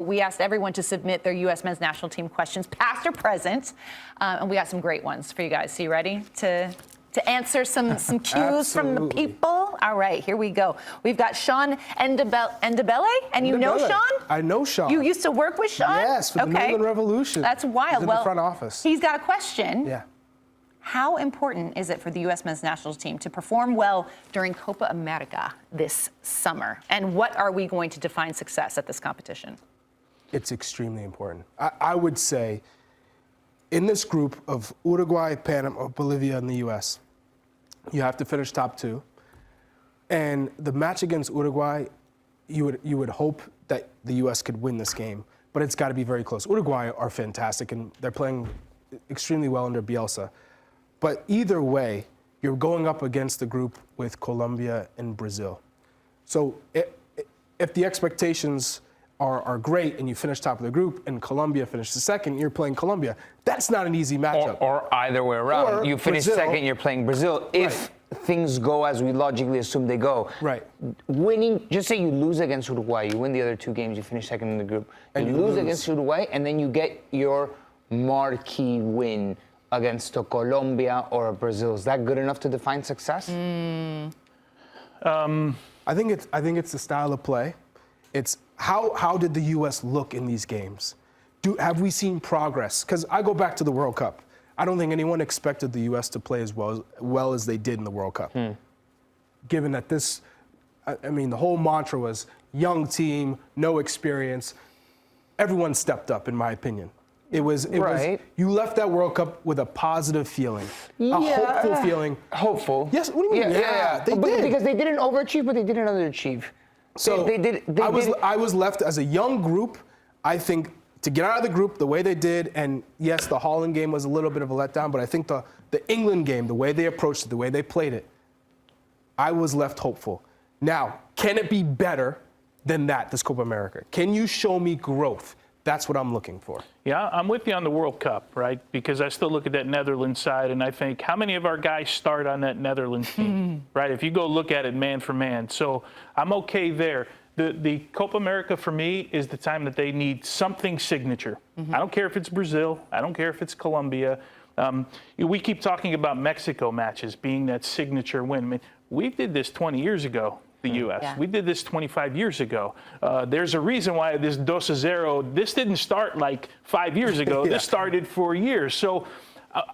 We asked everyone to submit their U.S. men's national team questions, past or present, and we got some great ones for you guys. So you ready to answer some cues from the people? All right, here we go. We've got Sean Ndebele, and you know Sean? I know Sean. You used to work with Sean? Yes, for the New England Revolution. That's wild. He's in the front office. He's got a question. Yeah. How important is it for the U.S. men's national team to perform well during Copa America this summer? And what are we going to define success at this competition? It's extremely important. I would say in this group of Uruguay, Panama, Bolivia, and the U.S., you have to finish top two. And the match against Uruguay, you would hope that the U.S. could win this game, but it's got to be very close. Uruguay are fantastic, and they're playing extremely well under Bielsa. But either way, you're going up against the group with Colombia and Brazil. So if the expectations are great and you finish top of the group and Colombia finishes second, you're playing Colombia. That's not an easy matchup. Or either way around. Or you finish Brazil. second, you're playing Brazil. If things go as we logically assume they go. Right. Winning, just say you lose against Uruguay, you win the other two games, you finish second in the group. And you lose against Uruguay, and then you get your marquee win against a Colombia or a Brazil. Is that good enough to define success? I think it's the style of play. It's how did the U.S. look in these games? Have we seen progress? Because I go back to the World Cup. I don't think anyone expected the U.S. to play as well as they did in the World Cup. Given that the whole mantra was young team, no experience. Everyone stepped up, in my opinion. It was you left that World Cup with a positive feeling, a hopeful feeling. Hopeful. Yes. What do you mean? Yeah. They did. Because they didn't overachieve, but they didn't underachieve. So I was left as a young group, I think, to get out of the group the way they did. And yes, the Holland game was a little bit of a letdown, but I think the England game, the way they approached it, the way they played it, I was left hopeful. Now, can it be better than that, this Copa America? Can you show me growth? That's what I'm looking for. Yeah, I'm with you on the World Cup, right? Because I still look at that Netherlands side and I think, how many of our guys start on that Netherlands team, right? If you go look at it man for man. So I'm okay there. The Copa America for me is the time that they need something signature. I don't care if it's Brazil. I don't care if it's Colombia. We keep talking about Mexico matches being that signature win. I mean, we did this 20 years ago. The U.S. Yeah. We did this 25 years ago. There's a reason why this 2-0, this didn't start like 5 years ago. This started for years. So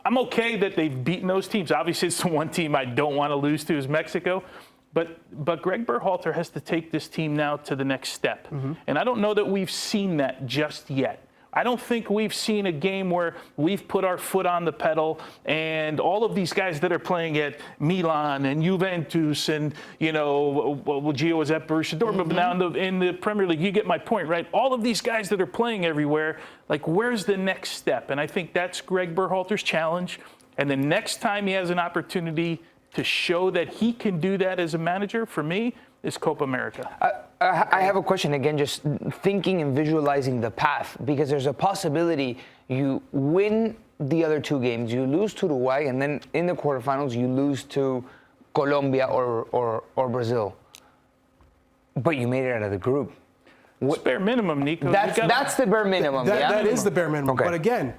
I'm okay that they've beaten those teams. Obviously, it's the one team I don't want to lose to is Mexico. But Greg Berhalter has to take this team now to the next step. And I don't know that we've seen that just yet. I don't think we've seen a game where we've put our foot on the pedal and all of these guys that are playing at Milan and Juventus and, Gio was at Borussia Dortmund, but now in the Premier League, you get my point, right? All of these guys that are playing everywhere, like, where's the next step? And I think that's Greg Berhalter's challenge. And the next time he has an opportunity to show that he can do that as a manager, for me, is Copa America. I have a question, again, just thinking and visualizing the path, because there's a possibility you win the other two games, you lose to Uruguay, and then in the quarterfinals you lose to Colombia or Brazil. But you made it out of the group. It's bare minimum, Nico. That's the bare minimum. That is the bare minimum. Okay. But again,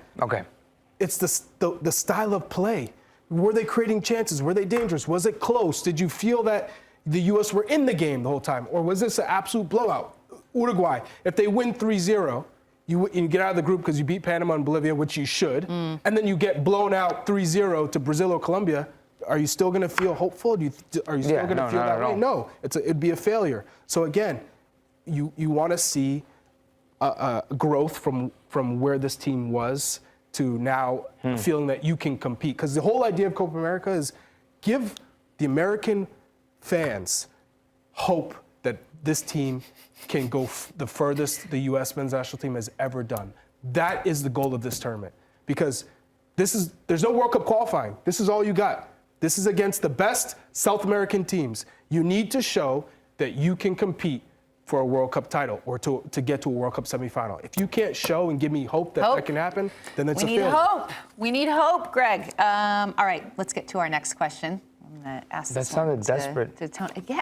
it's the style of play. Were they creating chances? Were they dangerous? Was it close? Did you feel that the U.S. were in the game the whole time? Or was this an absolute blowout? Uruguay, if they win 3-0, you get out of the group because you beat Panama and Bolivia, which you should, and then you get blown out 3-0 to Brazil or Colombia, are you still going to feel hopeful? Are you still going to feel that way? No, it'd be a failure. So again, you want to see growth from where this team was to now feeling that you can compete. Because the whole idea of Copa America is give the American fans hope that this team can go the furthest the U.S. men's national team has ever done. That is the goal of this tournament, because there's no World Cup qualifying. This is all you got. This is against the best South American teams. You need to show that you can compete for a World Cup title or to get to a World Cup semifinal. If you can't show and give me hope that can happen, then it's a failure. We need hope, Greg. All right, let's get to our next question. to ask That this one sounded desperate. to Tony. Yeah,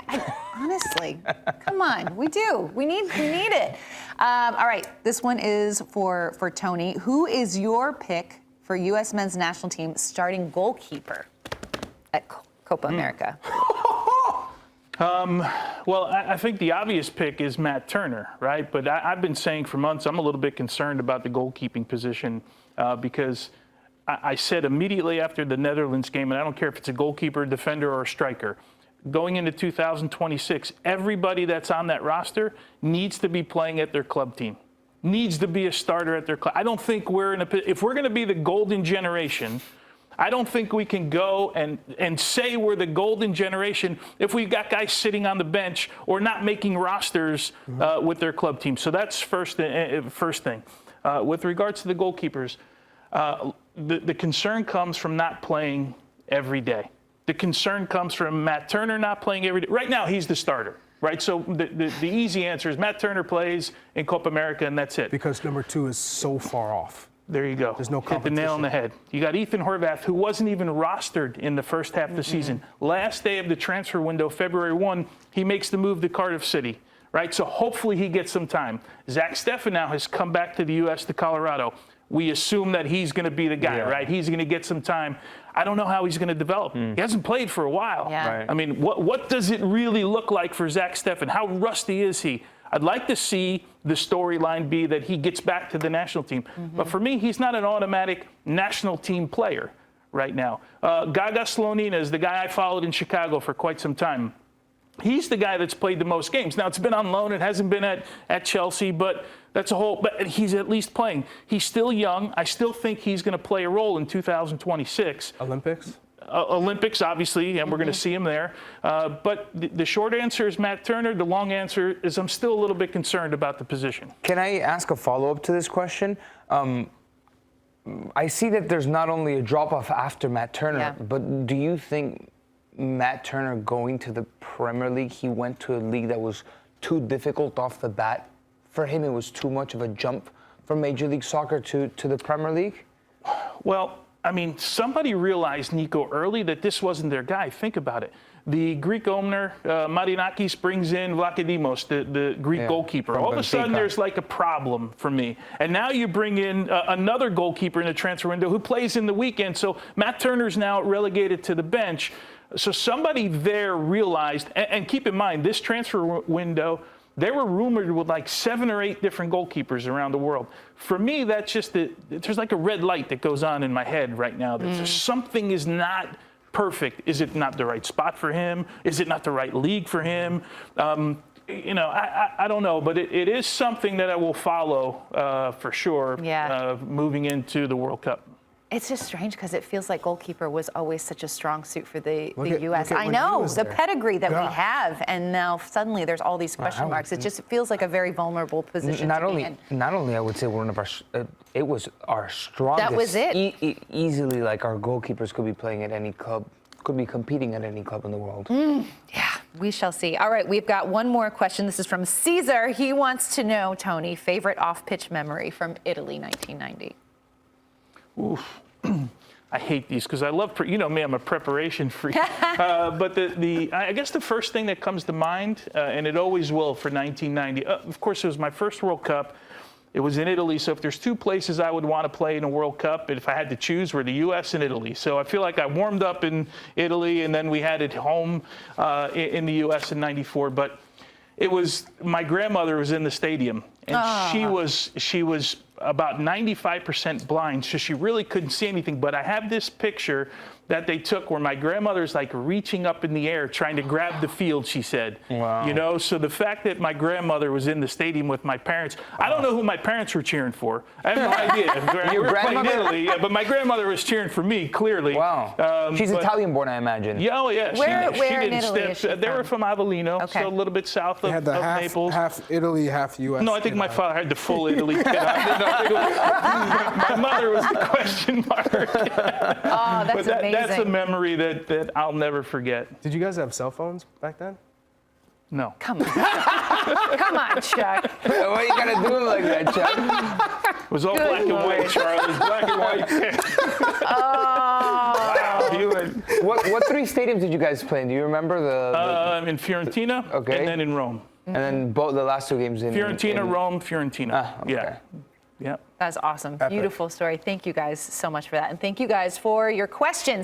honestly, come on, we do. We need it. All right, this one is for Tony. Who is your pick for U.S. men's national team starting goalkeeper at Copa America? Well, I think the obvious pick is Matt Turner, right? But I've been saying for months I'm a little bit concerned about the goalkeeping position because I said immediately after the Netherlands game, and I don't care if it's a goalkeeper, defender, or a striker, going into 2026, everybody that's on that roster needs to be playing at their club team, needs to be a starter at their club. I don't think if we're going to be the golden generation, I don't think we can go and say we're the golden generation if we've got guys sitting on the bench or not making rosters with their club team. So that's first thing. With regards to the goalkeepers, the concern comes from not playing every day. The concern comes from Matt Turner not playing every day. Right now, he's the starter, right? So the easy answer is Matt Turner plays in Copa America, and that's it. Because number 2 is so far off. There you go. There's no Hit the competition. nail on the head. You got Ethan Horvath, who wasn't even rostered in the first half of the season. Last day of the transfer window, February 1, he makes the move to Cardiff City, right? So hopefully he gets some time. Zach Steffen now has come back to the U.S. to Colorado. We assume that he's going to be the guy, right? He's going to get some time. I don't know how he's going to develop. He hasn't played for a while. Yeah. Right. I mean, what does it really look like for Zach Steffen? How rusty is he? I'd like to see the storyline be that he gets back to the national team. But for me, he's not an automatic national team player right now. Gaga Slonina is the guy I followed in Chicago for quite some time. He's the guy that's played the most games. Now, it's been on loan. It hasn't been at Chelsea, but but he's at least playing. He's still young. I still think he's going to play a role in 2026. Olympics, obviously, and we're going to see him there. But the short answer is Matt Turner. The long answer is I'm still a little bit concerned about the position. Can I ask a follow-up to this question? I see that there's not only a drop-off after Matt Turner, but do you think Matt Turner going to the Premier League, he went to a league that was too difficult off the bat? For him, it was too much of a jump from Major League Soccer to the Premier League? Well, I mean, somebody realized, Nico, early that this wasn't their guy. Think about it. The Greek owner, Marinakis, brings in Vlachodimos, the Greek goalkeeper. All of a sudden, there's like a problem for me. And now you bring in another goalkeeper in the transfer window who plays in the weekend. So Matt Turner's now relegated to the bench. So somebody there realized, and keep in mind, this transfer window, they were rumored with like 7 or 8 different goalkeepers around the world. For me, that's just there's like a red light that goes on in my head right now. That something is not perfect. Is it not the right spot for him? Is it not the right league for him? I don't know, but it is something that I will follow for sure moving into the World Cup. It's just strange because it feels like goalkeeper was always such a strong suit for the U.S. I know, the pedigree that we have, and now suddenly there's all these question marks. It just feels like a very vulnerable position to be in. Not only, I would say, one of our, it was our strongest. That was it. Easily, like, our goalkeepers could be playing at any club, could be competing at any club in the world. Yeah, we shall see. All right, we've got one more question. This is from Caesar. He wants to know, Tony, favorite off-pitch memory from Italy 1990. Oof. I hate these because I love, me, I'm a preparation freak. But I guess the first thing that comes to mind, and it always will for 1990, of course, it was my first World Cup. It was in Italy. So if there's 2 places I would want to play in a World Cup, if I had to choose, were the U.S. and Italy. So I feel like I warmed up in Italy, and then we had it home in the U.S. in '94. But it was, my grandmother was in the stadium, and she was about 95% blind, so she really couldn't see anything. But I have this picture that they took where my grandmother's like reaching up in the air trying to grab the field, she said. Wow. So the fact that my grandmother was in the stadium with my parents, I don't know who my parents were cheering for. I have no idea. We were playing Italy, but my grandmother was cheering for me, clearly. Wow. She's Italian-born, I imagine. Yeah, oh yeah. Where in Italy is she They were from Avellino, so a little bit south of Naples. Half Italy, half U.S. No, I think my father had the full Italy kit on. My mother was the question mark. That's amazing. That's a memory that I'll never forget. Did you guys have cell phones back then? No. Come on. Come on, Chuck. Why you gotta do it like that, Chuck? It was all black and white, Charlie. Black and white. Oh. Wow. What 3 stadiums did you guys play in? Do you remember In Fiorentina, Okay. and then in Rome. and then the last 2 games in Fiorentina, Rome, Fiorentina. Okay. Yeah. Yeah. That's awesome. Beautiful story. Thank you guys so much for that. And thank you guys for your questions.